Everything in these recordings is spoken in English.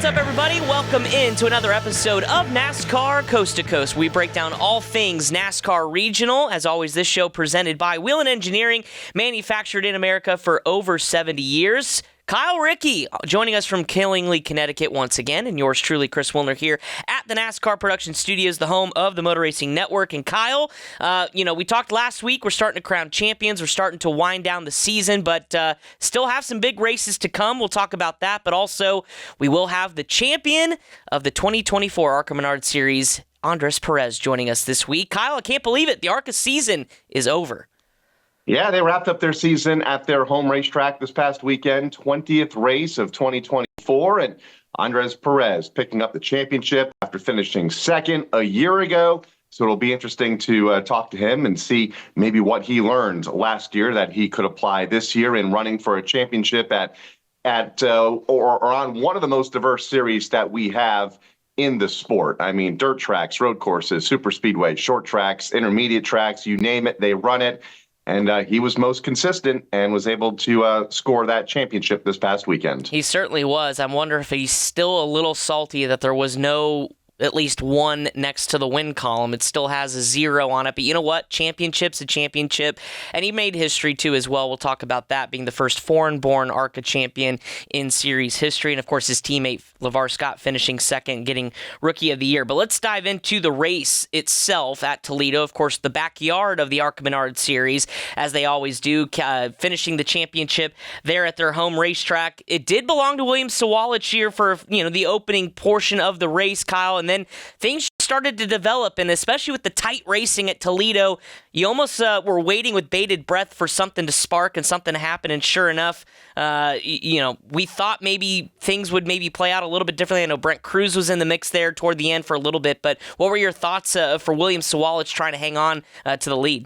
What's up, everybody? Welcome into another episode of NASCAR Coast to Coast. We break down all things NASCAR regional. As always, this show presented by Whelen Engineering, manufactured in America for over 70 years. Kyle Rickey joining us from Killingly, Connecticut once again, and yours truly, Chris Wilner, here at the NASCAR Production Studios, the home of the Motor Racing Network. And Kyle, we talked last week, we're starting to crown champions, we're starting to wind down the season, but still have some big races to come. We'll talk about that, but also we will have the champion of the 2024 ARCA Menard Series, Andres Perez, joining us this week. Kyle, I can't believe it. The ARCA season is over. Yeah, they wrapped up their season at their home racetrack this past weekend, 20th race of 2024, and Andres Perez picking up the championship after finishing second a year ago. So it'll be interesting to talk to him and see maybe what he learned last year that he could apply this year in running for a championship at on one of the most diverse series that we have in the sport. I mean, dirt tracks, road courses, super speedway, short tracks, intermediate tracks, you name it, they run it. And he was most consistent and was able to score that championship this past weekend. He certainly was. I wonder if he's still a little salty that there was no at least one next to the win column. It still has a 0 on it. But you know what? Championship's a championship. And he made history, too, as well. We'll talk about that, being the first foreign-born ARCA champion in series history. And, of course, his teammate, LeVar Scott, finishing second, getting Rookie of the Year. But let's dive into the race itself at Toledo. Of course, the backyard of the ARCA Menard Series, as they always do, finishing the championship there at their home racetrack. It did belong to William Sawalich here for, the opening portion of the race, Kyle, and then things started to develop, and especially with the tight racing at Toledo, you almost were waiting with bated breath for something to spark and something to happen, and sure enough, we thought maybe things would maybe play out a little bit differently. I know Brent Cruz was in the mix there toward the end for a little bit, but what were your thoughts for William Sawalich trying to hang on to the lead?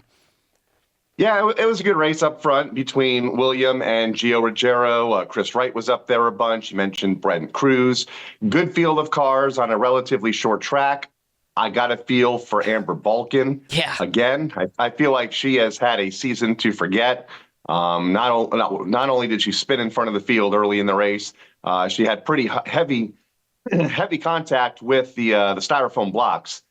Yeah, it was a good race up front between William and Gio Ruggiero. Chris Wright was up there a bunch. You mentioned Brent Cruz. Good field of cars on a relatively short track. I got a feel for Amber Balkin. Yeah. Again, I feel like she has had a season to forget. Not only did she spin in front of the field early in the race, she had pretty heavy contact with the styrofoam blocks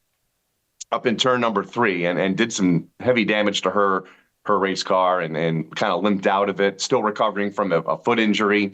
up in turn number 3 and did some heavy damage to her race car and kind of limped out of it, still recovering from a foot injury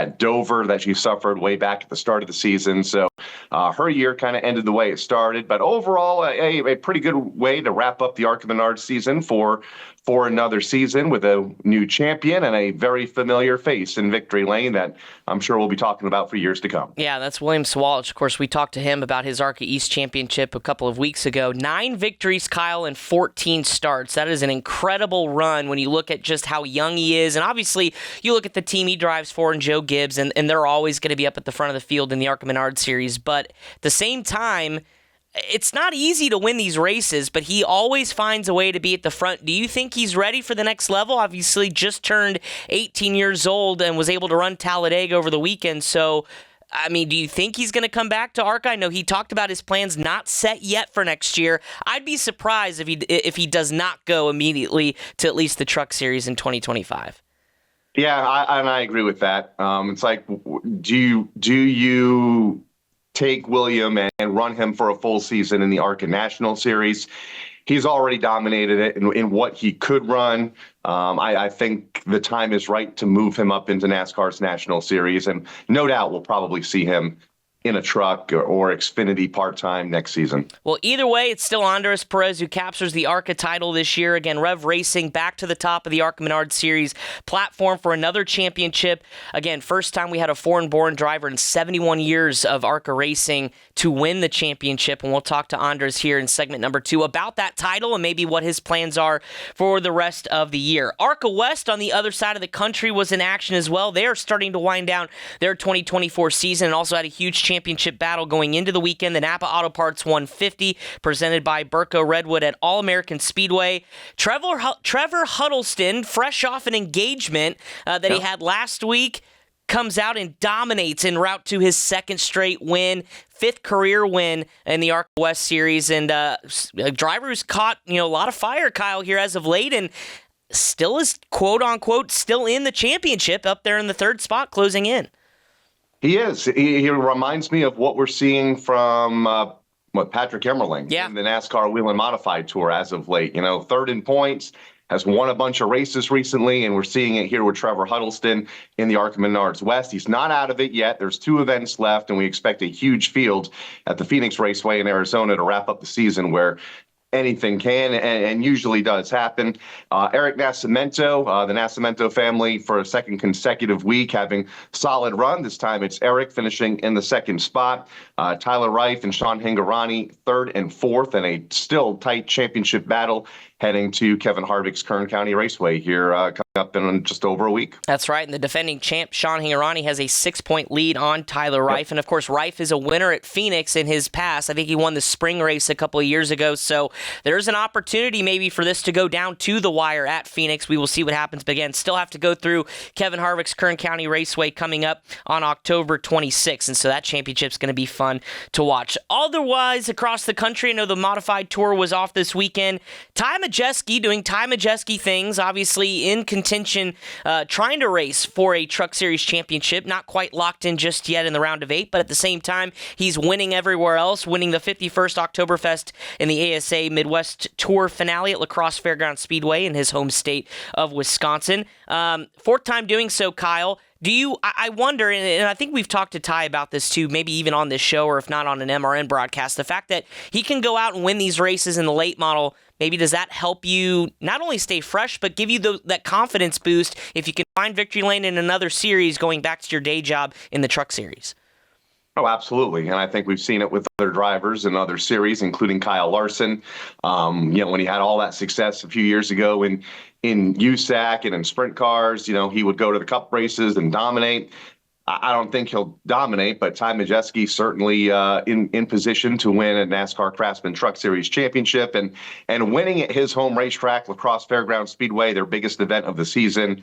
at Dover that she suffered way back at the start of the season. So her year kind of ended the way it started, but overall a pretty good way to wrap up the ARCA Menard season for another season with a new champion and a very familiar face in victory lane that I'm sure we'll be talking about for years to come. Yeah, that's William Sawalich. Of course, we talked to him about his ARCA East Championship a couple of weeks ago. 9 victories, Kyle, and 14 starts. That is an incredible run when you look at just how young he is. And obviously, you look at the team he drives for and Joe Gibbs, and they're always going to be up at the front of the field in the ARCA Menard Series. But at the same time, it's not easy to win these races, but he always finds a way to be at the front. Do you think he's ready for the next level? Obviously, just turned 18 years old and was able to run Talladega over the weekend. So, I mean, do you think he's going to come back to ARCA? I know he talked about his plans not set yet for next year. I'd be surprised if he does not go immediately to at least the Truck Series in 2025. Yeah, I agree with that. It's like, do you take William and run him for a full season in the ARCA National Series? He's already dominated it in what he could run. I think the time is right to move him up into NASCAR's National Series, and no doubt we'll probably see him in a truck or Xfinity part-time next season. Well, either way, it's still Andres Perez who captures the ARCA title this year. Again, Rev Racing back to the top of the ARCA Menard Series platform for another championship. Again, first time we had a foreign-born driver in 71 years of ARCA Racing to win the championship, and we'll talk to Andres here in segment number 2 about that title and maybe what his plans are for the rest of the year. ARCA West on the other side of the country was in action as well. They are starting to wind down their 2024 season and also had a huge championship battle going into the weekend. The Napa Auto Parts 150 presented by Burco Redwood at All-American Speedway. Trevor Huddleston, fresh off an engagement that he had last week, comes out and dominates en route to his second straight win, 5th career win in the ARCA West Series, and a driver who's caught a lot of fire, Kyle, here as of late, and still is quote unquote still in the championship, up there in the 3rd spot, closing in. He is. He reminds me of what we're seeing from Patrick Emmerling in the NASCAR Wheel and Modified Tour as of late. Third in points, has won a bunch of races recently, and we're seeing it here with Trevor Huddleston in the ARCA Menards West. He's not out of it yet. There's 2 events left, and we expect a huge field at the Phoenix Raceway in Arizona to wrap up the season, where anything can and usually does happen. Eric Nascimento, the Nascimento family, for a second consecutive week having solid run. This time it's Eric finishing in the second spot. Tyler Reif and Sean Hingorani third and fourth, and a still tight championship battle heading to Kevin Harvick's Kern County Raceway here coming up in just over a week. That's right, and the defending champ, Sean Hingorani, has a 6-point lead on Tyler Reif. And, of course, Reif is a winner at Phoenix in his past. I think he won the spring race a couple of years ago, so there's an opportunity maybe for this to go down to the wire at Phoenix. We will see what happens, but again, still have to go through Kevin Harvick's Kern County Raceway coming up on October 26th, and so that championship's going to be fun to watch. Otherwise, across the country, I know the Modified Tour was off this weekend. Ty Majeski doing Ty Majeski things, obviously in contention, trying to race for a Truck Series championship. Not quite locked in just yet in the round of 8, but at the same time, he's winning everywhere else, winning the 51st Oktoberfest in the ASA Midwest Tour finale at La Crosse Fairgrounds Speedway in his home state of Wisconsin. 4th time doing so, Kyle. I wonder, and I think we've talked to Ty about this too, maybe even on this show or if not on an MRN broadcast, the fact that he can go out and win these races in the late model, maybe does that help you not only stay fresh, but give you that confidence boost if you can find victory lane in another series going back to your day job in the Truck Series? Oh, absolutely. And I think we've seen it with other drivers in other series, including Kyle Larson. When he had all that success a few years ago in USAC and in sprint cars, he would go to the Cup races and dominate. I don't think he'll dominate, but Ty Majeski certainly in position to win a NASCAR Craftsman Truck Series championship and winning at his home racetrack, La Crosse Fairgrounds Speedway, their biggest event of the season.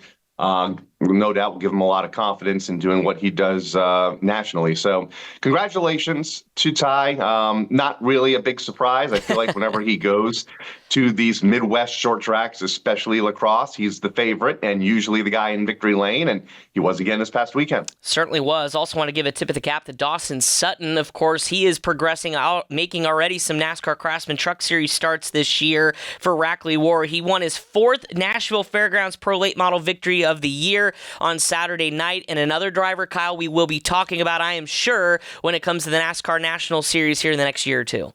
No doubt will give him a lot of confidence in doing what he does nationally. So congratulations to Ty. Not really a big surprise. I feel like whenever he goes to these Midwest short tracks, especially La Crosse, he's the favorite and usually the guy in victory lane, and he was again this past weekend. Certainly was. Also want to give a tip of the cap to Dawson Sutton. Of course, he is progressing out, making already some NASCAR Craftsman Truck Series starts this year for Rackley War. He won his 4th Nashville Fairgrounds Pro Late Model victory of the year on Saturday night. And another driver, Kyle, we will be talking about, I am sure, when it comes to the NASCAR National Series here in the next year or two.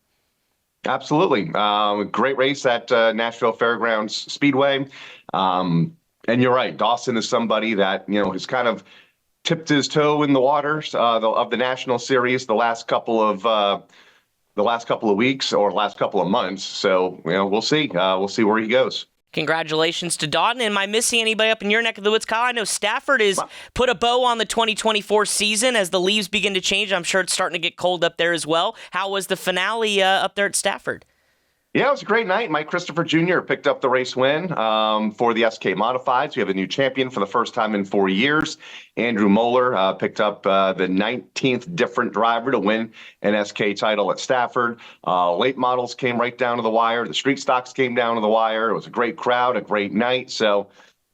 Absolutely. Great race at Nashville Fairgrounds Speedway. And you're right. Dawson is somebody that, has kind of tipped his toe in the waters of the National Series the last couple of weeks or last couple of months. So, we'll see. We'll see where he goes. Congratulations to Dawson. Am I missing anybody up in your neck of the woods, Kyle? I know Stafford has put a bow on the 2024 season as the leaves begin to change. I'm sure it's starting to get cold up there as well. How was the finale up there at Stafford? Yeah, it was a great night. Mike Christopher Jr. picked up the race win for the SK Modifieds. We have a new champion for the first time in 4 years. Andrew Moeller picked up the 19th different driver to win an SK title at Stafford. Late models came right down to the wire. The street stocks came down to the wire. It was a great crowd, a great night. So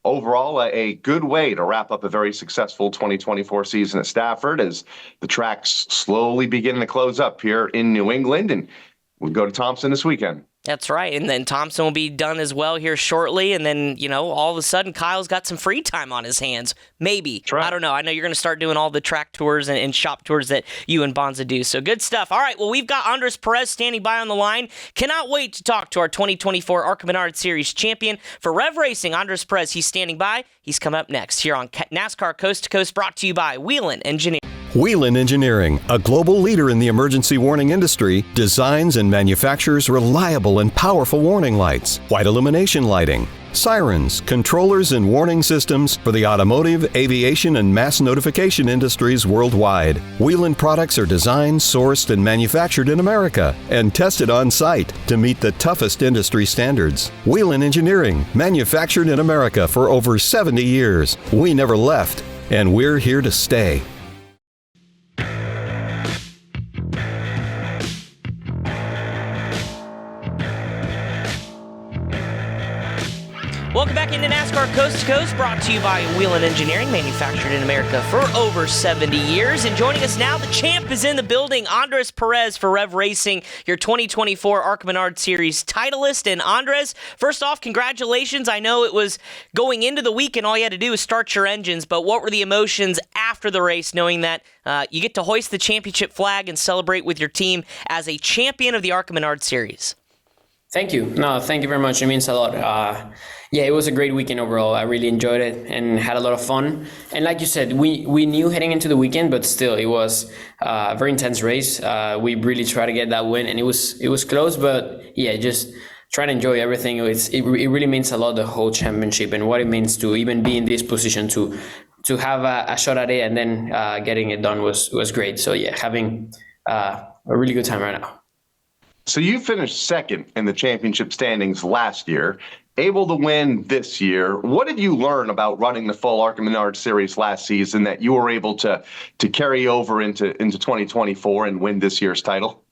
overall, a good way to wrap up a very successful 2024 season at Stafford as the tracks slowly begin to close up here in New England. And we'll go to Thompson this weekend. That's right. And then Thompson will be done as well here shortly. And then, all of a sudden, Kyle's got some free time on his hands. Maybe. Right. I don't know. I know you're going to start doing all the track tours and shop tours that you and Bonza do. So good stuff. All right. Well, we've got Andres Perez standing by on the line. Cannot wait to talk to our 2024 ARCA Menards Series champion. For Rev Racing, Andres Perez, he's standing by. He's coming up next here on NASCAR Coast to Coast, brought to you by Whelen Engineering. Whelen Engineering, a global leader in the emergency warning industry, designs and manufactures reliable and powerful warning lights, white illumination lighting, sirens, controllers, and warning systems for the automotive, aviation, and mass notification industries worldwide. Whelen products are designed, sourced, and manufactured in America and tested on site to meet the toughest industry standards. Whelen Engineering, manufactured in America for over 70 years. We never left, and we're here to stay. Welcome back into NASCAR Coast to Coast, brought to you by Whelen Engineering, manufactured in America for over 70 years. And joining us now, the champ is in the building, Andres Perez for Rev Racing, your 2024 ARCA Menard Series titleist. And Andres, first off, congratulations. I know it was going into the week and all you had to do was start your engines, but what were the emotions after the race, knowing that you get to hoist the championship flag and celebrate with your team as a champion of the ARCA Menard Series? Thank you. No, thank you very much. It means a lot. Yeah, it was a great weekend overall. I really enjoyed it and had a lot of fun. And like you said, we knew heading into the weekend, but still, it was a very intense race. We really tried to get that win, and it was close. But yeah, just try to enjoy everything. It really means a lot, the whole championship, and what it means to even be in this position to have a shot at it, and then getting it done was great. So yeah, having a really good time right now. So you finished second in the championship standings last year, able to win this year. What did you learn about running the full ARCA Menard Series last season that you were able to carry over into 2024 and win this year's title?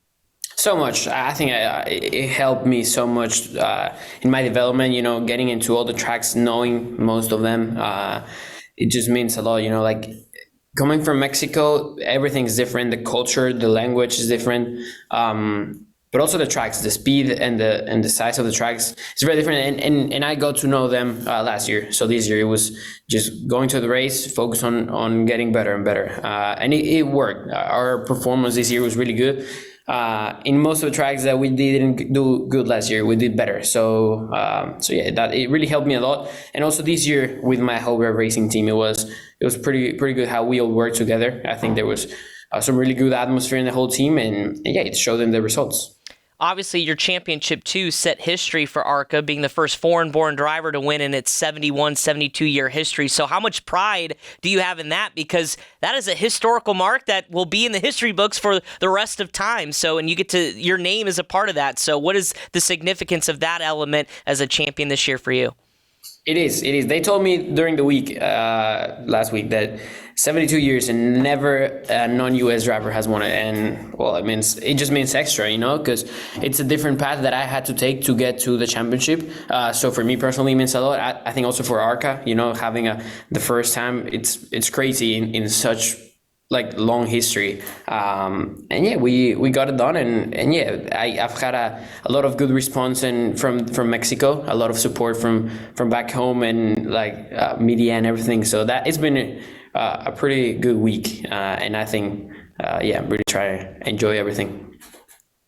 So much. I think it helped me so much in my development, getting into all the tracks, knowing most of them. It just means a lot, like coming from Mexico, everything's different. The culture, the language is different. But also the tracks, the speed and the size of the tracks is very different. And I got to know them last year. So this year it was just going to the race, focus on getting better and better. And it worked. Our performance this year was really good. In most of the tracks that we didn't do good last year, we did better. So yeah, that it really helped me a lot. And also this year with my whole Rev Racing team, it was pretty good how we all worked together. I think there was some really good atmosphere in the whole team, and yeah, it showed in the results. Obviously, your championship 2 set history for ARCA, being the first foreign-born driver to win in its 71, 72-year history. So how much pride do you have in that? Because that is a historical mark that will be in the history books for the rest of time. So, and your name is a part of that. So what is the significance of that element as a champion this year for you? It is. They told me during the week, last week, that 72 years and never a non-US driver has won it. And well, it just means extra, because it's a different path that I had to take to get to the championship. So for me personally, it means a lot. I think also for ARCA, having the first time, it's crazy in such long history. And yeah, we got it done, and yeah, I've had a lot of good response and from Mexico, a lot of support from back home, and media and everything. So that it's been a pretty good week, and I think yeah, I'm really trying to enjoy everything.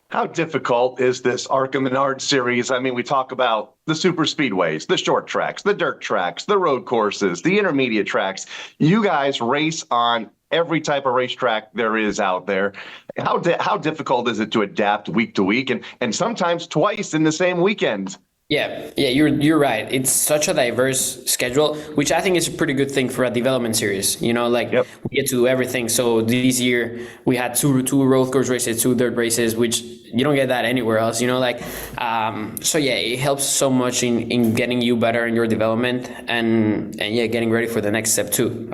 How difficult is this ARCA Menard Series? I mean, we talk about the super speedways, the short tracks, the dirt tracks, the road courses, the intermediate tracks. You guys race on every type of racetrack there is out there. How difficult is it to adapt week to week and sometimes twice in the same weekend? Yeah, you're right. It's such a diverse schedule, which I think is a pretty good thing for a development series. Yep. We get to do everything. So this year we had two road course races, 2 dirt races, which you don't get that anywhere else. So yeah, it helps so much in getting you better in your development and yeah, getting ready for the next step too.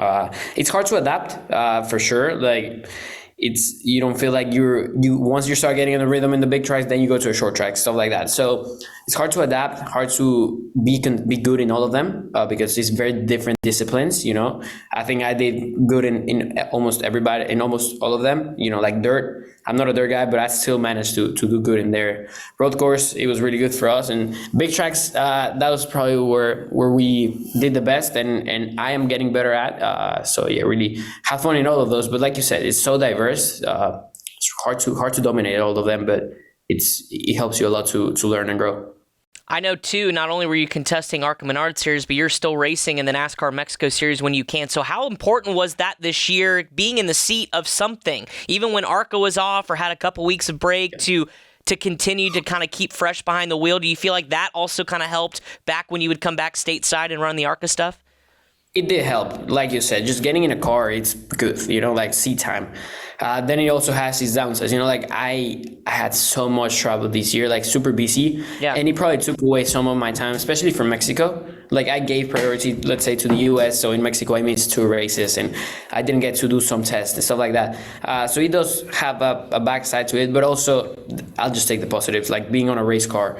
It's hard to adapt for sure. You don't feel like you once you start getting in the rhythm in the big tracks, then you go to a short track, stuff like that. So it's hard to adapt, hard to be good in all of them because it's very different disciplines. I think I did good in almost everybody, in almost all of them. Like dirt, I'm not a dirt guy, but I still managed to do good in there. Road course, it was really good for us, and big tracks, that was probably where we did the best, and I am getting better at. So yeah, really have fun in all of those. But like you said, it's so diverse. It's hard to dominate all of them, but it helps you a lot to learn and grow. I know, too, not only were you contesting ARCA Menard Series, but you're still racing in the NASCAR Mexico Series when you can. So how important was that this year, being in the seat of something, even when ARCA was off or had a couple weeks of break, to continue to kind of keep fresh behind the wheel? Do you feel like that also kind of helped back when you would come back stateside and run the ARCA stuff? It did help. Like you said, just getting in a car, it's good, seat time. Then it also has its downsides. I had so much travel this year, super busy. Yeah. And it probably took away some of my time, especially from Mexico. I gave priority, let's say, to the US. So in Mexico, I missed 2 races and I didn't get to do some tests and stuff like that. So it does have a backside to it, but also I'll just take the positives, being on a race car.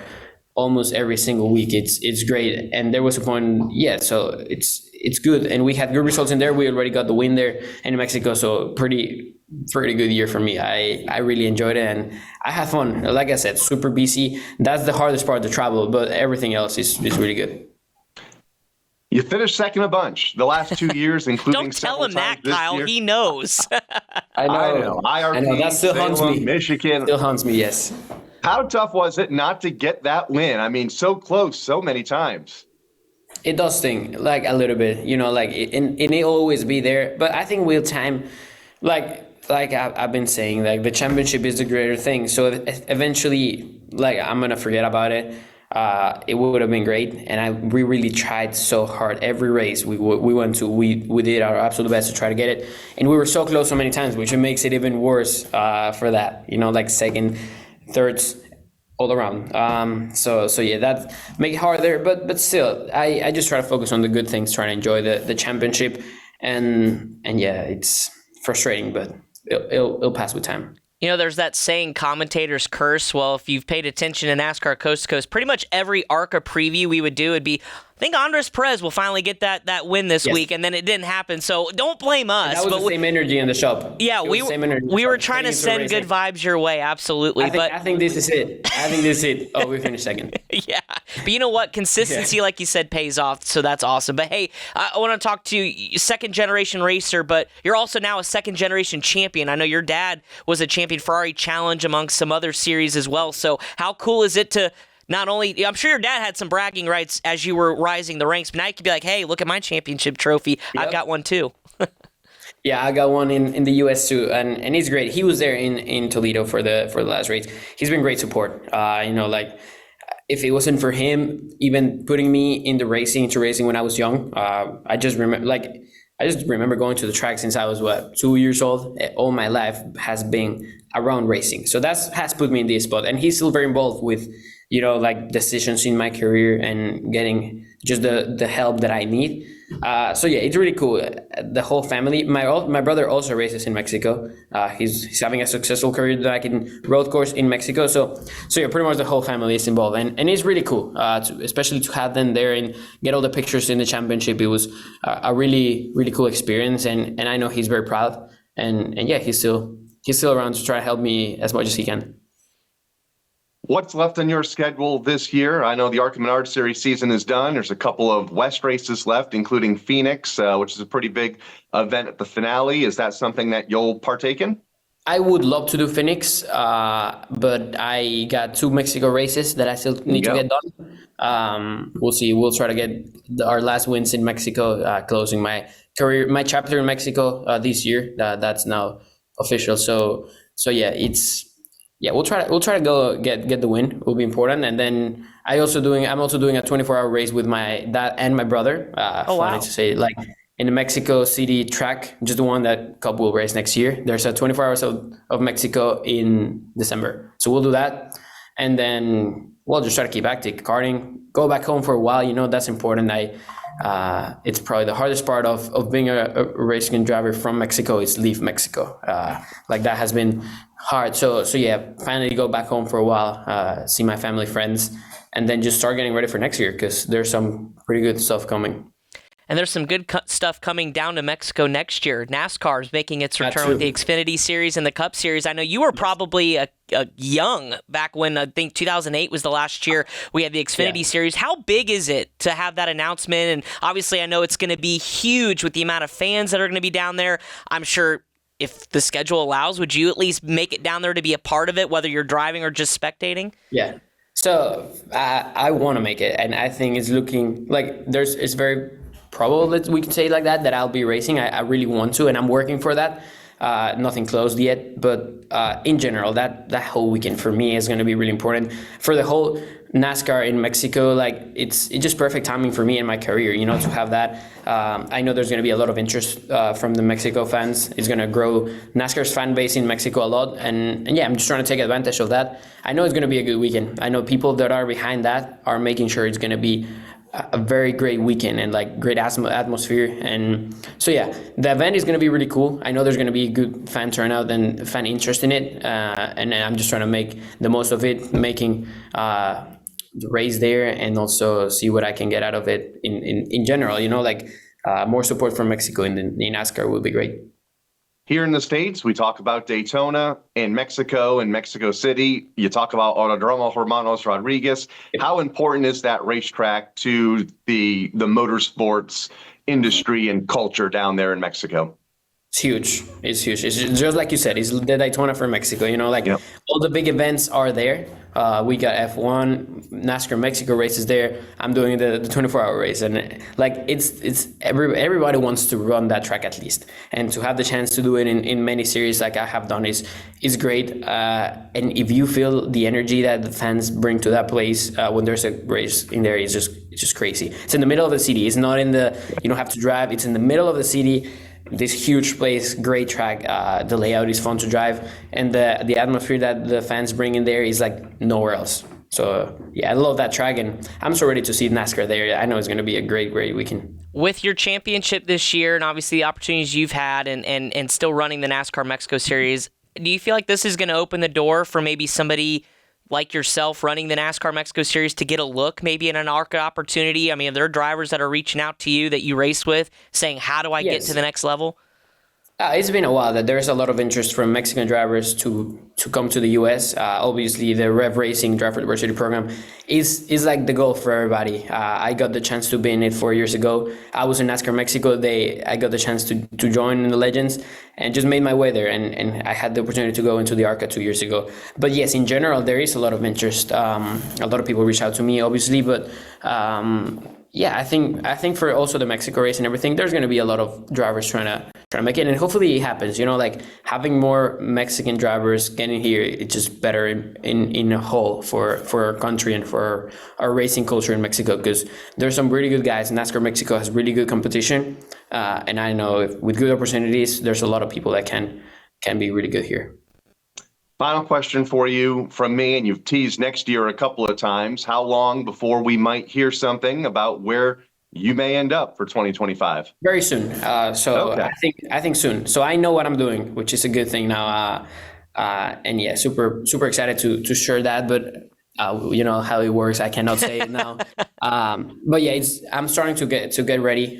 almost every single week. It's great. And there was a point, so it's good. And we had good results in there. We already got the win there in Mexico. So pretty good year for me. I really enjoyed it and I had fun. Like I said, super busy. That's the hardest part, the travel, but everything else is really good. You finished second a bunch the last 2 years, including Don't tell him that, Kyle. Year. He knows. I know. IRP, I know. That still haunts me. Michigan. Still haunts me, yes. How tough was it not to get that win? I mean, so close, so many times. It does sting, like a little bit, like and it'll always be there. But I think with time, like I've been saying, like the championship is the greater thing. So eventually, like I'm gonna forget about it. It would have been great, and we really tried so hard. Every race we went to, we did our absolute best to try to get it, and we were so close so many times, which makes it even worse for that. Like second, thirds, all around. So yeah, that make it harder. But still, I just try to focus on the good things, try to enjoy the championship, and yeah, it's frustrating, but it'll pass with time. There's that saying, commentators curse. Well, if you've paid attention to NASCAR Coast to Coast, pretty much every ARCA preview we would do would be, I think Andres Perez will finally get that win this week, and then it didn't happen. So don't blame us. And that was the same energy in the shop. Yeah, we were trying to send good vibes your way, absolutely. I think this is it. Oh, we finished second. Yeah, but you know what? Consistency, like you said, pays off, so that's awesome. But hey, I want to talk to you, second-generation racer, but you're also now a second-generation champion. I know your dad was a champion Ferrari Challenge amongst some other series as well, so how cool is it to not only, I'm sure your dad had some bragging rights as you were rising the ranks, but now you could be like, hey, look at my championship trophy. Yep. I've got one too. Yeah, I got one in the US too, and he's great. He was there in Toledo for the last race. He's been great support. Like if it wasn't for him even putting me into racing when I was young, I just remember going to the track since I was 2 years old. All my life has been around racing, so that has put me in this spot. And he's still very involved with like decisions in my career and getting just the help that I need. So yeah, it's really cool. The whole family. My brother also races in Mexico. He's having a successful career back in road course in Mexico. So yeah, pretty much the whole family is involved, and it's really cool. Especially to have them there and get all the pictures in the championship. It was a really really cool experience, and I know he's very proud. And yeah, he's still around to try to help me as much as he can. What's left on your schedule this year? I know the ARCA Menard Series season is done. There's a couple of West races left, including Phoenix, which is a pretty big event at the finale. Is that something that you'll partake in? I would love to do Phoenix, but I got 2 Mexico races that I still need to get done. We'll see. We'll try to get our last wins in Mexico, closing my career, my chapter in Mexico this year. That's now official. So yeah, we'll try to go get the win. It will be important. And then I'm also doing a 24-hour race with my dad and my brother. Funny to say, like in the Mexico City track, just the one that Cup will race next year. There's a 24 hours of Mexico in December. So we'll do that. And then we'll just try to keep active, karting, go back home for a while. That's important. It's probably the hardest part of being a racing driver from Mexico is leave Mexico. Like that has been hard. So yeah, finally go back home for a while, see my family, friends, and then just start getting ready for next year because there's some pretty good stuff coming. And there's some good stuff coming down to Mexico next year. NASCAR is making its return with the Xfinity Series and the Cup Series. I know you were probably a young back when I think 2008 was the last year we had the Xfinity Series. How big is it to have that announcement? And obviously I know it's going to be huge with the amount of fans that are going to be down there. I'm sure if the schedule allows, would you at least make it down there to be a part of it, whether you're driving or just spectating? Yeah. So I want to make it, and I think it's looking like it's very probable that we could say like that I'll be racing. I really want to, and I'm working for that. Nothing closed yet, but in general, that whole weekend for me is going to be really important for the whole NASCAR in Mexico. Like it's just perfect timing for me in my career, to have that. I know there's going to be a lot of interest from the Mexico fans. It's going to grow NASCAR's fan base in Mexico a lot, and yeah, I'm just trying to take advantage of that. I know it's going to be a good weekend. I know people that are behind that are making sure it's going to be a very great weekend and like great atmosphere. And so yeah, the event is going to be really cool. I know there's going to be good fan turnout and fan interest in it, and I'm just trying to make the most of it, making race there and also see what I can get out of it in general. More support from Mexico in NASCAR would be great. Here in the States, we talk about Daytona. In Mexico, in Mexico City, you talk about Autodromo Hermanos Rodriguez. How important is that racetrack to the motorsports industry and culture down there in Mexico? It's huge. It's huge. It's just like you said, it's the Daytona for Mexico. Yep. All the big events are there. We got F1, NASCAR Mexico races there. I'm doing the 24-hour race, and it's everybody wants to run that track at least, and to have the chance to do it in many series like I have done is great. And if you feel the energy that the fans bring to that place when there's a race in there, it's just crazy. It's in the middle of the city. It's not in you don't have to drive. It's in the middle of the city. This huge place, great track. The layout is fun to drive, and the atmosphere that the fans bring in there is like nowhere else. So yeah, I love that track, and I'm so ready to see NASCAR there. I know it's going to be a great weekend. With your championship this year, and obviously the opportunities you've had, and still running the NASCAR Mexico Series, do you feel like this is going to open the door for maybe somebody like yourself running the NASCAR Mexico Series to get a look maybe in an ARCA opportunity? I mean, are there drivers that are reaching out to you that you race with saying, how do I get to the next level? It's been a while that there's a lot of interest from Mexican drivers to come to the U.S. Obviously, the Rev Racing Driver Diversity Program is like the goal for everybody. I got the chance to be in it 4 years ago. I was in NASCAR Mexico. I got the chance to join in the Legends and just made my way there. And I had the opportunity to go into the ARCA 2 years ago. But yes, in general, there is a lot of interest. A lot of people reach out to me, obviously, but yeah, I think for also the Mexico race and everything, there's going to be a lot of drivers trying to make it, and hopefully it happens. Like having more Mexican drivers getting here, it's just better in a whole for our country and for our racing culture in Mexico, because there's some really good guys. NASCAR Mexico has really good competition, and I know with good opportunities, there's a lot of people that can be really good here. Final question for you from me, and you've teased next year a couple of times. How long before we might hear something about where you may end up for 2025? Very soon. Okay. I think soon. So I know what I'm doing, which is a good thing now. And yeah, super excited to share that. But you know how it works. I cannot say it now. But yeah, I'm starting to get ready.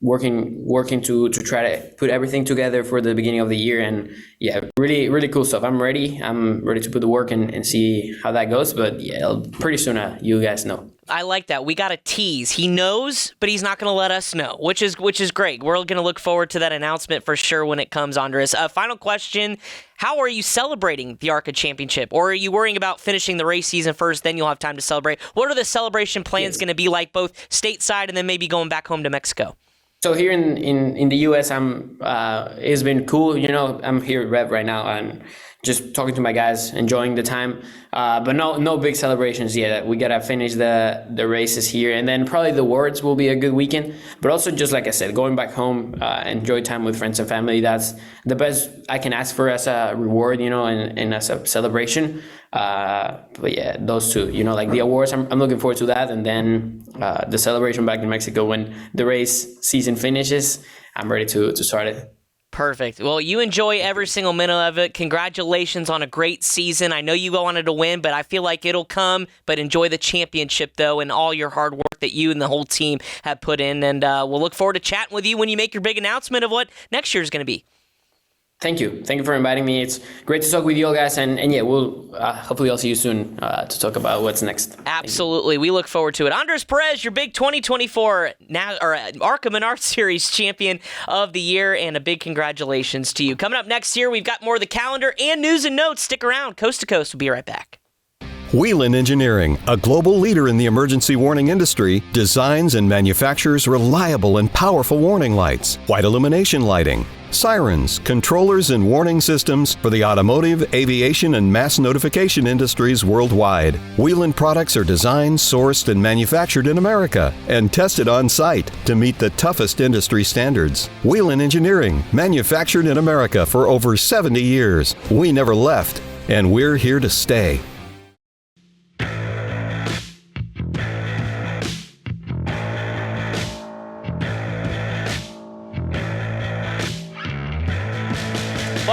Working to try to put everything together for the beginning of the year, and yeah, really cool stuff. I'm ready to put the work and see how that goes, but yeah, pretty soon you guys know. I like that. We got a tease. He knows, but he's not going to let us know, which is great. We're going to look forward to that announcement for sure when it comes, Andres. Final question. How are you celebrating the ARCA Championship? Or are you worrying about finishing the race season first, then you'll have time to celebrate? What are the celebration plans going to be like, both stateside and then maybe going back home to Mexico? So here in the US, it's been cool. I'm here at Rev right now and just talking to my guys, enjoying the time. But no big celebrations yet. We gotta finish the races here, and then probably the Worlds will be a good weekend. But also, just like I said, going back home, enjoy time with friends and family. That's the best I can ask for as a reward, and as a celebration. But yeah, those two, like the awards, I'm looking forward to that, and then the celebration back in Mexico when the race season finishes. I'm ready to start it. Perfect. Well, you enjoy every single minute of it. Congratulations on a great season. I know you wanted to win, but I feel like it'll come. But enjoy the championship, though, and all your hard work that you and the whole team have put in. And we'll look forward to chatting with you when you make your big announcement of what next year is going to be. Thank you for inviting me. It's great to talk with you all guys, and yeah, we'll hopefully I'll see you soon to talk about what's next. Absolutely, we look forward to it. Andres Perez, your big 2024 ARCA Menard Series Champion of the Year, and a big congratulations to you. Coming up next year, we've got more of the calendar and news and notes. Stick around, Coast to Coast. We'll be right back. Whelen Engineering, a global leader in the emergency warning industry, designs and manufactures reliable and powerful warning lights, white illumination lighting, sirens, controllers, and warning systems for the automotive, aviation, and mass notification industries worldwide. Whelen products are designed, sourced, and manufactured in America and tested on site to meet the toughest industry standards. Whelen Engineering, manufactured in America for over 70 years. We never left, and we're here to stay.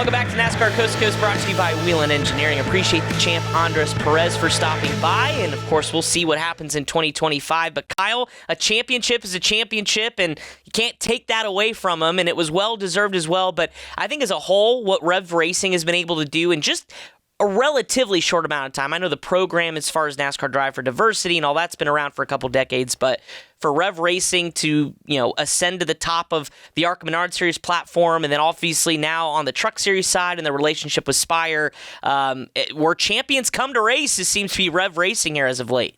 Welcome back to NASCAR Coast to Coast, brought to you by Whelen Engineering. Appreciate the champ Andres Perez for stopping by, and of course we'll see what happens in 2025. But Kyle, a championship is a championship, and you can't take that away from him, and it was well-deserved as well. But I think as a whole, what Rev Racing has been able to do in just a relatively short amount of time. I know the program as far as NASCAR Drive for Diversity and all that's been around for a couple decades, but for Rev Racing to, ascend to the top of the ARCA Menard Series platform, and then obviously now on the Truck Series side and the relationship with Spire, where champions come to race, it seems to be Rev Racing here as of late.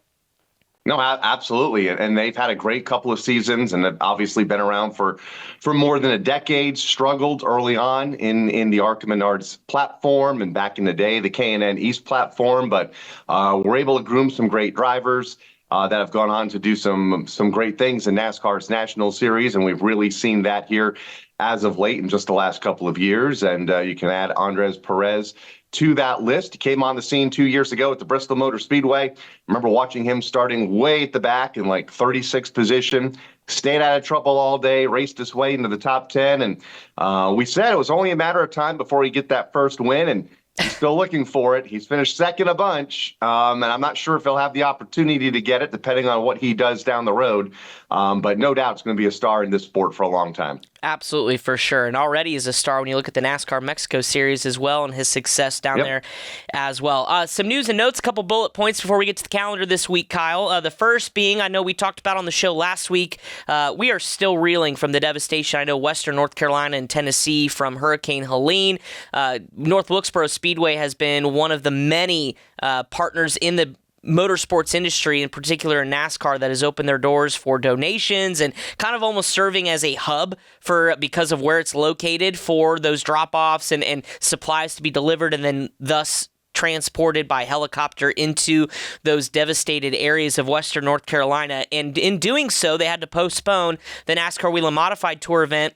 No, absolutely. And they've had a great couple of seasons and have obviously been around for more than a decade, struggled early on in the ARCA Menards platform and back in the day, the K&N East platform. But we're able to groom some great drivers that have gone on to do some great things in NASCAR's National Series. And we've really seen that here as of late in just the last couple of years. And you can add Andres Perez to that list. He came on the scene 2 years ago at the Bristol Motor Speedway. I remember watching him starting way at the back in like 36th position, stayed out of trouble all day, raced his way into the top 10. And we said it was only a matter of time before he get that first win. And he's still looking for it. He's finished second a bunch, and I'm not sure if he'll have the opportunity to get it, depending on what he does down the road. But no doubt it's going to be a star in this sport for a long time. Absolutely, for sure. And already is a star when you look at the NASCAR Mexico Series as well and his success down there as well. Some news and notes, a couple bullet points before we get to the calendar this week, Kyle. The first being, I know we talked about on the show last week, we are still reeling from the devastation. I know Western North Carolina and Tennessee from Hurricane Helene. North Wilkesboro Speedway has been one of the many partners in the motorsports industry, in particular in NASCAR, that has opened their doors for donations and kind of almost serving as a hub because of where it's located for those drop-offs and supplies to be delivered and then thus transported by helicopter into those devastated areas of Western North Carolina. And in doing so, they had to postpone the NASCAR Whelen Modified Tour event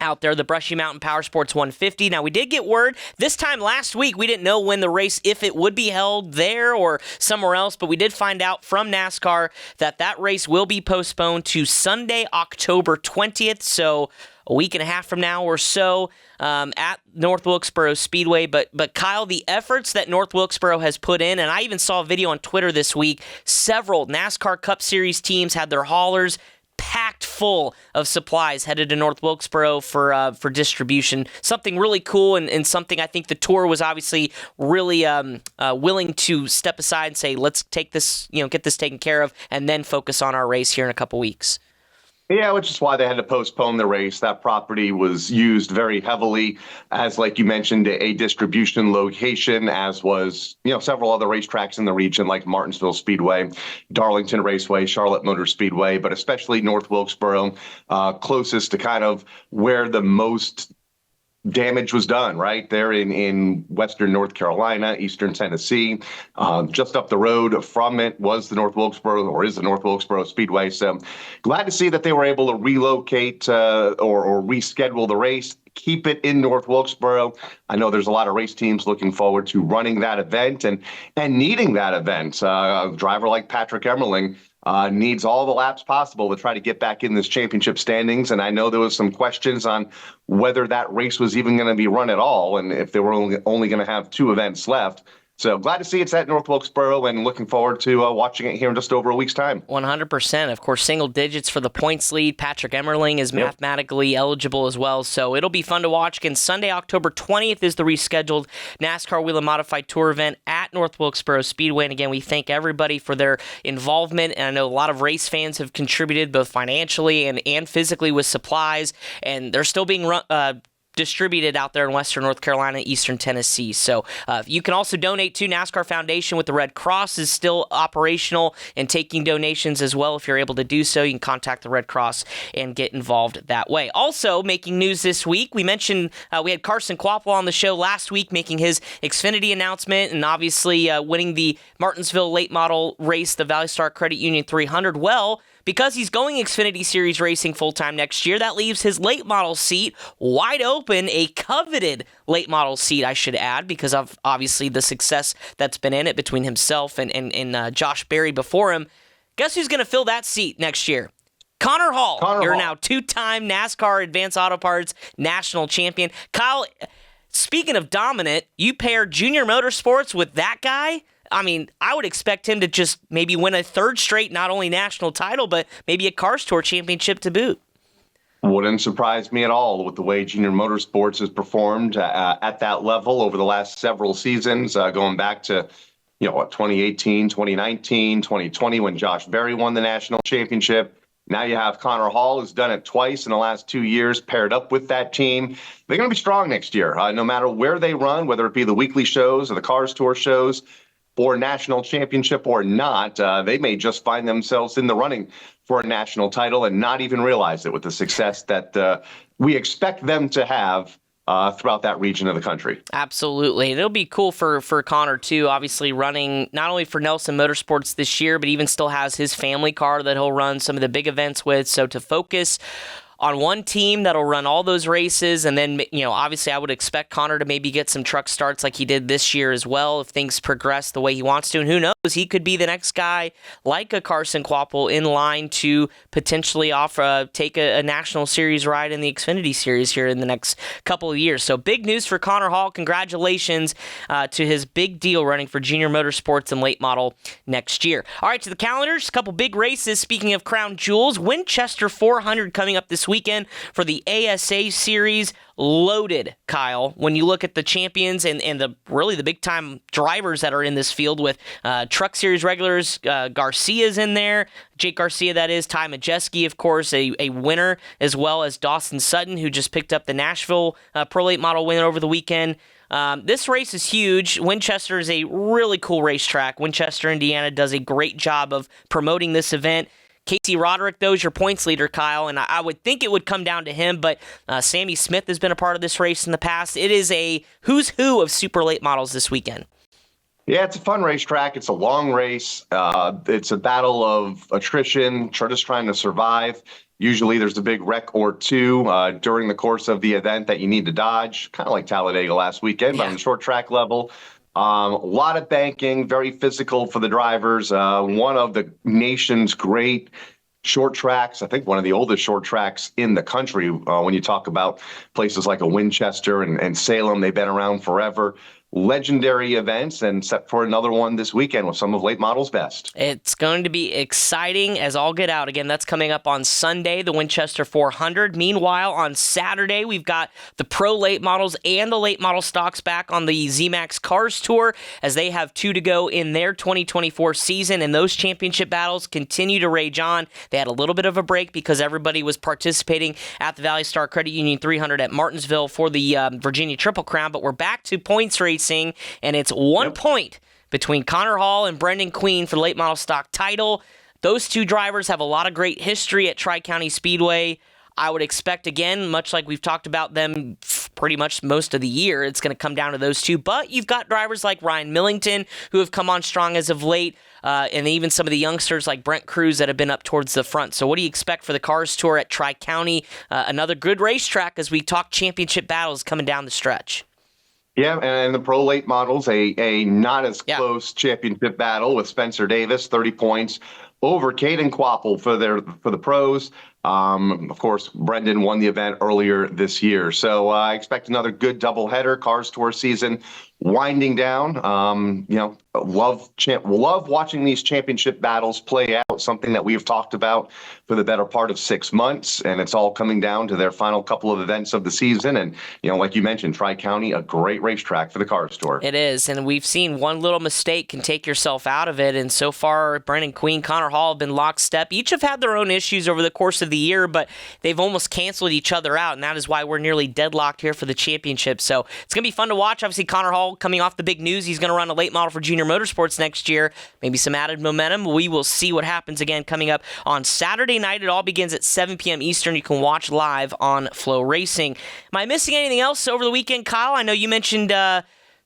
out there, the Brushy Mountain Power Sports 150. Now, we did get word this time last week. We didn't know when the race, if it would be held there or somewhere else, but we did find out from NASCAR that race will be postponed to Sunday, October 20th. So a week and a half from now or so at North Wilkesboro Speedway. But Kyle, the efforts that North Wilkesboro has put in, and I even saw a video on Twitter this week, several NASCAR Cup Series teams had their haulers packed full of supplies headed to North Wilkesboro for distribution. Something really cool and something I think the tour was obviously really willing to step aside and say, let's take this, get this taken care of, and then focus on our race here in a couple weeks. Yeah, which is why they had to postpone the race. That property was used very heavily as, like you mentioned, a distribution location, as was, several other racetracks in the region like Martinsville Speedway, Darlington Raceway, Charlotte Motor Speedway, but especially North Wilkesboro, closest to kind of where the most damage was done, right there in Western North Carolina, Eastern Tennessee. Just up the road from it was the North Wilkesboro, or is the North Wilkesboro Speedway. So glad to see that they were able to relocate or reschedule the race, keep it in North Wilkesboro. I know there's a lot of race teams looking forward to running that event and needing that event. A driver like Patrick Emmerling needs all the laps possible to try to get back in this championship standings. And I know there was some questions on whether that race was even going to be run at all and if they were only going to have two events left. So glad to see it's at North Wilkesboro and looking forward to watching it here in just over a week's time. 100%. Of course, single digits for the points lead. Patrick Emmerling is mathematically eligible as well. So it'll be fun to watch. Again, Sunday, October 20th is the rescheduled NASCAR Whelen Modified Tour event at North Wilkesboro Speedway. And again, we thank everybody for their involvement. And I know a lot of race fans have contributed both financially and physically with supplies. And they're still being distributed out there in Western North Carolina, Eastern Tennessee. So you can also donate to NASCAR Foundation with the Red Cross is still operational and taking donations as well. If you're able to do so, you can contact the Red Cross and get involved that way. Also, making news this week, we mentioned we had Carson Kvapil on the show last week making his Xfinity announcement and obviously winning the Martinsville late model race, the Valley Star Credit Union 300. Well, because he's going Xfinity Series racing full-time next year, that leaves his late model seat wide open, a coveted late model seat, I should add, because of obviously the success that's been in it between himself and Josh Berry before him. Guess who's going to fill that seat next year? Connor Hall. You're now two-time NASCAR Advanced Auto Parts national champion. Kyle, speaking of dominant, you pair Junior Motorsports with that guy. I mean, I would expect him to just maybe win a third straight, not only national title, but maybe a Cars Tour championship to boot. Wouldn't surprise me at all with the way Junior Motorsports has performed at that level over the last several seasons, going back to 2018, 2019, 2020 when Josh Berry won the national championship. Now you have Connor Hall, who's done it twice in the last 2 years, paired up with that team. They're going to be strong next year, no matter where they run, whether it be the weekly shows or the Cars Tour shows, for national championship or not. They may just find themselves in the running for a national title and not even realize it with the success that we expect them to have throughout that region of the country. Absolutely. And it'll be cool for Connor, too, obviously running not only for Nelson Motorsports this year, but even still has his family car that he'll run some of the big events with. So to focus on one team that'll run all those races, and then, obviously I would expect Connor to maybe get some truck starts like he did this year as well if things progress the way he wants to. And who knows, he could be the next guy like a Carson Kvapil in line to potentially take a National Series ride in the Xfinity Series here in the next couple of years. So big news for Connor Hall. Congratulations to his big deal running for Junior Motorsports and late model next year. All right, to the calendars, a couple big races. Speaking of crown jewels, Winchester 400 coming up this weekend for the ASA Series. Loaded, Kyle, when you look at the champions and the big time drivers that are in this field with Truck Series regulars. Garcia's in there, Jake Garcia, that is. Ty Majeski, of course, a winner, as well as Dawson Sutton, who just picked up the Nashville Pro Late Model win over the weekend. This race is huge. Winchester is a really cool racetrack. Winchester, Indiana does a great job of promoting this event. Casey Roderick, though, is your points leader, Kyle, and I would think it would come down to him, but Sammy Smith has been a part of this race in the past. It is a who's who of super late models this weekend. Yeah, it's a fun racetrack. It's a long race. It's a battle of attrition, just trying to survive. Usually there's a big wreck or two during the course of the event that you need to dodge, kind of like Talladega last weekend, but on the short track level. A lot of banking, very physical for the drivers. One of the nation's great short tracks, I think one of the oldest short tracks in the country. When you talk about places like a Winchester and Salem, they've been around forever. Legendary events, and set for another one this weekend with some of late models' best. It's going to be exciting as all get out. Again, that's coming up on Sunday, the Winchester 400. Meanwhile, on Saturday, we've got the pro late models and the late model stocks back on the ZMAX Cars Tour as they have 2 to go in their 2024 season, and those championship battles continue to rage on. They had a little bit of a break because everybody was participating at the Valley Star Credit Union 300 at Martinsville for the Virginia Triple Crown, but we're back to points racing. And it's 1 point between Connor Hall and Brendan Queen for the late model stock title. Those two drivers have a lot of great history at Tri-County Speedway. I would expect, again, much like we've talked about them pretty much most of the year, it's going to come down to those two. But you've got drivers like Ryan Millington, who have come on strong as of late, and even some of the youngsters like Brent Cruz that have been up towards the front. So what do you expect for the Cars Tour at Tri-County? Another good racetrack as we talk championship battles coming down the stretch. Yeah, and the pro late models, a not as close championship battle with Spencer Davis, 30 points over Caden Kvapil for the pros. Of course, Brendan won the event earlier this year. So I expect another good doubleheader. Cars Tour season winding down. Love watching these championship battles play out, something that we've talked about for the better part of 6 months, and it's all coming down to their final couple of events of the season. And, like you mentioned, Tri-County, a great racetrack for the Cars Tour. It is, and we've seen one little mistake can take yourself out of it, and so far, Brendan Queen, Connor Hall have been lockstep. Each have had their own issues over the course of the year, but they've almost canceled each other out, and that is why we're nearly deadlocked here for the championship. So it's going to be fun to watch. Obviously, Connor Hall coming off the big news. He's going to run a late model for Junior Motorsports next year. Maybe some added momentum. We will see what happens again coming up on Saturday night. It all begins at 7 p.m. Eastern. You can watch live on Flow Racing. Am I missing anything else over the weekend, Kyle? I know you mentioned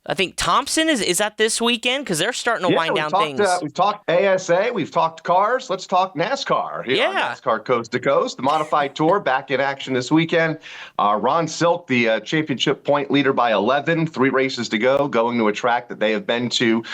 I think Thompson, is that this weekend? Because they're starting to wind down things. We've talked ASA, we've talked cars. Let's talk NASCAR. NASCAR Coast to Coast, the Modified Tour back in action this weekend. Ron Silk, the championship point leader by 11, 3 races to go, going to a track that they have been to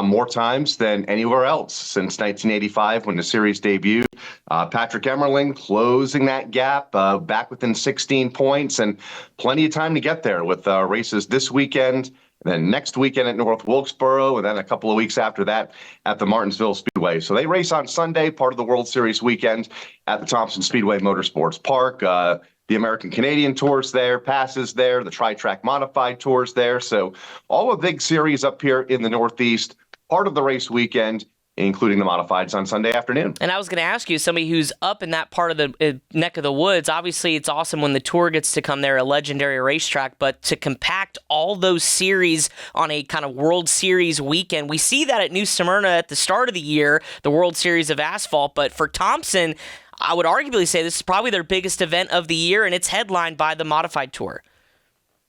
more times than anywhere else since 1985 when the series debuted. Patrick Emmerling closing that gap, back within 16 points, and plenty of time to get there with races this weekend, and then next weekend at North Wilkesboro, and then a couple of weeks after that at the Martinsville Speedway. So they race on Sunday, part of the World Series weekend at the Thompson Speedway Motorsports Park. The American Canadian Tour's there, passes there, the Tri-Track Modified Tour's there. So all a big series up here in the Northeast, part of the race weekend, including the modifieds on Sunday afternoon. And I was going to ask you, somebody who's up in that part of the neck of the woods, obviously it's awesome when the Tour gets to come there, a legendary racetrack, but to compact all those series on a kind of World Series weekend, we see that at New Smyrna at the start of the year, the World Series of Asphalt, but for Thompson, I would arguably say this is probably their biggest event of the year, and it's headlined by the Modified Tour.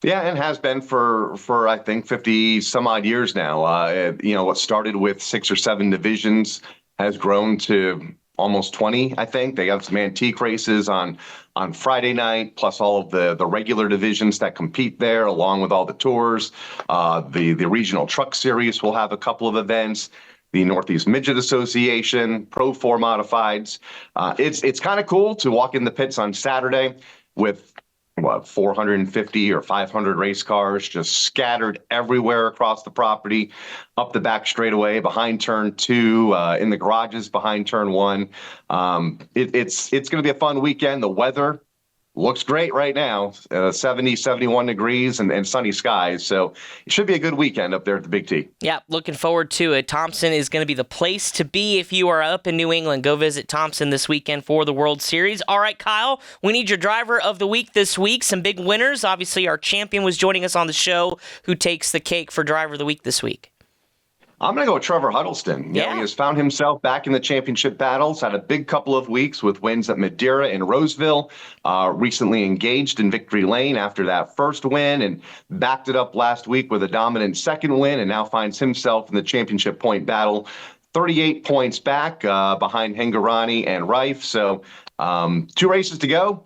Yeah, and has been for I think 50 some odd years now. What started with 6 or 7 divisions has grown to almost 20. I think they have some antique races on Friday night, plus all of the regular divisions that compete there, along with all the tours. The regional truck series will have a couple of events. The Northeast Midget Association, Pro 4 Modifieds. It's kind of cool to walk in the pits on Saturday with 450 or 500 race cars just scattered everywhere across the property, up the back straightaway, behind turn 2, in the garages behind turn 1. It's going to be a fun weekend. The weather looks great right now, 70, 71 degrees and sunny skies. So it should be a good weekend up there at the Big T. Yeah, looking forward to it. Thompson is going to be the place to be if you are up in New England. Go visit Thompson this weekend for the World Series. All right, Kyle, we need your driver of the week this week. Some big winners. Obviously, our champion was joining us on the show. Who takes the cake for driver of the week this week? I'm going to go with Trevor Huddleston. He has found himself back in the championship battles, had a big couple of weeks with wins at Madeira and Roseville, recently engaged in victory lane after that first win, and backed it up last week with a dominant second win, and now finds himself in the championship point battle, 38 points back behind Hengarani and Rife. So 2 races to go.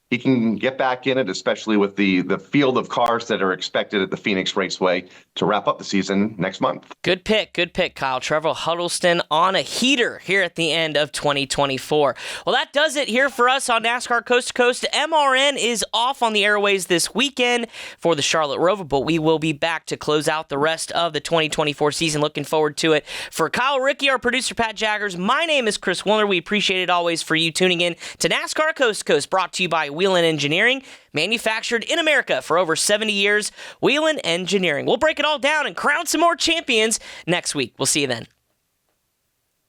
He can get back in it, especially with the field of cars that are expected at the Phoenix Raceway to wrap up the season next month. Good pick, Kyle. Trevor Huddleston on a heater here at the end of 2024. Well, that does it here for us on NASCAR Coast to Coast. MRN is off on the airways this weekend for the Charlotte Rover, but we will be back to close out the rest of the 2024 season. Looking forward to it. For Kyle Rickey, our producer, Pat Jaggers, my name is Chris Wilner. We appreciate it always for you tuning in to NASCAR Coast to Coast, brought to you by Whelen Engineering, manufactured in America for over 70 years. Whelen Engineering. We'll break it all down and crown some more champions next week. We'll see you then.